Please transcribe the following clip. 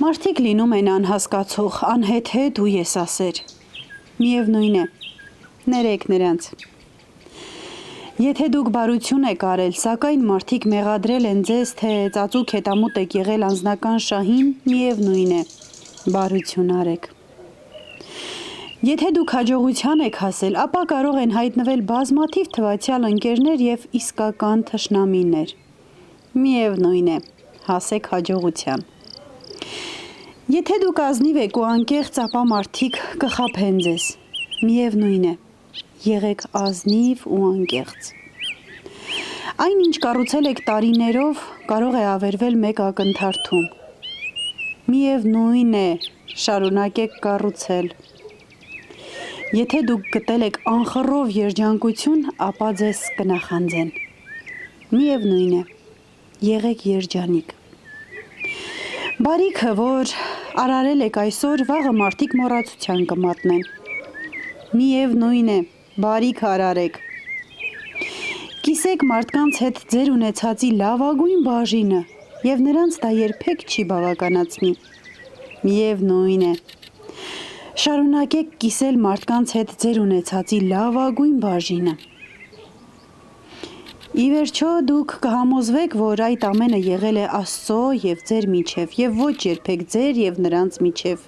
Մարդիկ լինում են անհասկացող, անհեթեթ ու եսասեր։ Միևնույն է, ներեք նրանց։ Եթե դուք բարություն եք արել, սակայն մարդիկ մեղադրել են ձեզ, թե ծածուկ հետամուտ եք եղել անձնական շահին, միևնույն է, բարություն արեք։ Եթե դուք հաջողության եք հասել, ապա կարող են հայտնվել բազմաթիվ թվացյալ ընկերներ և իսկական թշնամիներ։ Միևնույն է, հասեք հաջողության։ Եթե դուք ազնիվ եք ու անկեղծ, ապա մարդիկ կխաբեն ձեզ։ Միևնույն է, եղեք ազնիվ ու անկեղծ։ Այն, ինչ կառուցել եք տարիներով, կարող է ավերվել մեկ ակնթարթում։ Միևնույն է, շարունակեք կառուցել։ Եթե դուք գտել եք անխռով երջանկություն, ապա ձեզ կնախանձեն։ Միևնույն է, եղեք երջանիկ։ Բարիքը, որ արարել եք այսօր, վաղը մարդիկ մոռացության կմատնեն։ Միևնույն է, բարիք արարեք։ Կիսեք մարդկանց հետ ձեր ունեցածի լավագույն բաժինը, և նրանց դա երբեք չի բավականացնի։ Միևնույն է, շարունակեք կիսել մարդկանց հետ ձեր ունեցածի լավագույն բաժինը։ Ի վերջո դուք կհամոզվեք, որ այդ ամենը եղել է Աստծո և ձեր միջև, և ոչ երբեք ձեր և նրանց միջև։